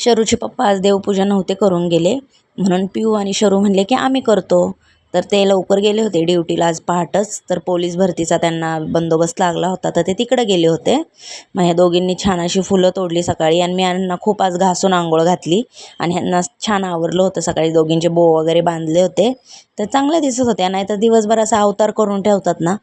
शरूचे पप्पा आज देवपूजा नव्हते करून गेले, म्हणून पिऊ आणि शरू म्हणले की आम्ही करतो. तर ते लवकर गेले होते ड्युटीला आज पहाटच. तर पोलीस भरतीचा त्यांना बंदोबस्त लागला होता, तर ते तिकडे गेले होते. मग ह्या दोघींनी छान अशी फुलं तोडली सकाळी, आणि मी यांना खूप आज घासून आंघोळ घातली आणि ह्यांना छान आवरलं होतं. सकाळी दोघींचे बो वगैरे बांधले होते, तर चांगले दिसत होत्या. नाहीतर दिवसभर असा अवतार करून ठेवतात ना.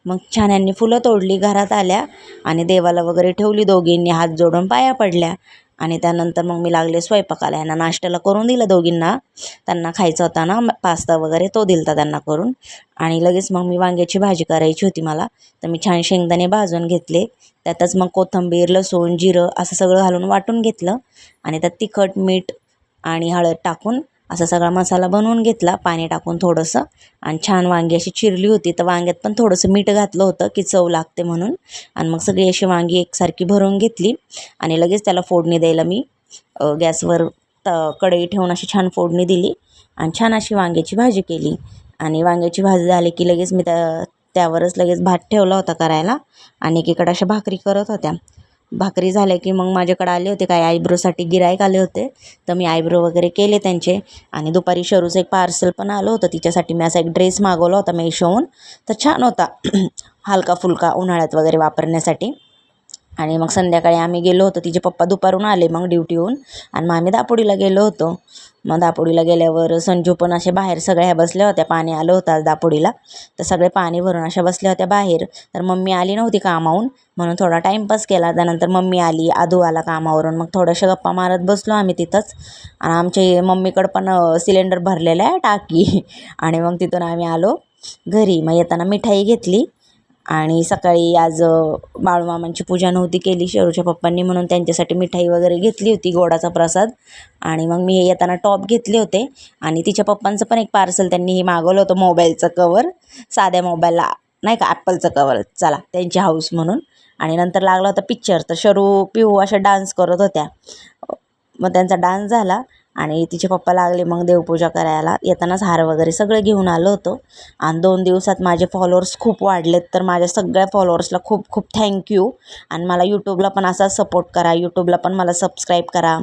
मग छान यांनी फुलं तोडली, घरात आल्या आणि देवाला वगैरे ठेवली. दोघींनी हात जोडून पाया पडल्या आणि त्यानंतर मग मी लागले स्वयंपाकाला. यांना नाश्त्याला करून दिलं दोघींना. त्यांना खायचा होता ना पास्ता वगैरे, तो दिलता त्यांना करून. आणि लगेच मग मी वांग्याची भाजी करायची होती मला, तर मी छान शेंगदाणे भाजून घेतले. त्यातच मग कोथिंबीर, लसूण, जिरं असं सगळं घालून वाटून घेतलं आणि त्यात तिखट, मीठ आणि हळद टाकून असा सगळा मसाला बनवून घेतला, पाणी टाकून थोडंसं. आणि छान वांगी अशी चिरली होती, तर वांग्यात पण थोडंसं मीठ घातलं होतं की चव लागते म्हणून. आणि मग सगळी अशी वांगी एकसारखी भरून घेतली आणि लगेच त्याला फोडणी द्यायला मी गॅसवर कढई ठेवून अशी छान फोडणी दिली आणि छान अशी वांग्याची भाजी केली. आणि वांग्याची भाजी झाली की लगेच मी त्यावरच लगेच भात ठेवला होता करायला, आणि एकीकडे अशा भाकरी करत होत्या. भाकरी झाल्या की मग माझ्याकडे आले होते काय आयब्रोसाठी गिराईक आले होते, तर मी आयब्रो वगैरे केले त्यांचे. आणि दुपारी शरूचं एक पार्सल पण आलं होतं, तिच्यासाठी मी असा एक ड्रेस मागवला होता मेशोहून, तर छान होता हलका फुलका उन्हाळ्यात वगैरे वापरण्यासाठी. आणि मग संध्याकाळी आम्ही गेलो होतो, तिचे पप्पा दुपारून आले मग ड्युटीहून, आणि मग आम्ही दापोडीला गेलो होतो. मग दापोडीला गेल्यावर संजू पण असे बाहेर सगळ्या बसल्या होत्या. पाणी आलं होतं आज दापोडीला, तर सगळे पाणी भरून अशा बसल्या होत्या बाहेर. तर मम्मी आली नव्हती कामावून, म्हणून थोडा टाईमपास केला. त्यानंतर मम्मी आली, आदू आला कामावरून, मग थोड्याशा गप्पा मारत बसलो आम्ही तिथंच. आणि आमच्या मम्मीकडं पण सिलेंडर भरलेला आहे टाकी आणि मग तिथून आम्ही आलो घरी. मग येताना मिठाई घेतली. आणि सकाळी आज बाळूमामांची पूजा नव्हती केली शरूच्या पप्पांनी, म्हणून त्यांच्यासाठी मिठाई वगैरे घेतली होती, गोडाचा प्रसाद. आणि मग मी येताना टॉप घेतले होते. आणि तिच्या पप्पांचं पण एक पार्सल त्यांनी मागवलं होतं, मोबाईलचं कवर, साध्या मोबाईलला नाही का, ॲपलचं कवर, चला त्यांची हाऊस म्हणून. आणि नंतर लागला होता पिक्चर, तर शरू पिऊ अशा डान्स करत होत्या. मग त्यांचा डान्स झाला आणि तिचे पप्पा लागले मग देवपूजा करायला. येतानाच हार वगैरे सगळं घेऊन आलो होतो. आणि 2 दिवसात माझे फॉलोअर्स खूप वाढलेत, तर माझ्या सगळ्या फॉलोअर्सला खूप खूप थँक्यू. आणि मला यूट्यूबला पण असा सपोर्ट करा, यूट्यूबला पण मला सबस्क्राईब करा.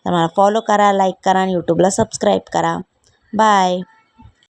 तर मला फॉलो करा, लाईक करा आणि यूट्यूबला सबस्क्राईब करा. बाय.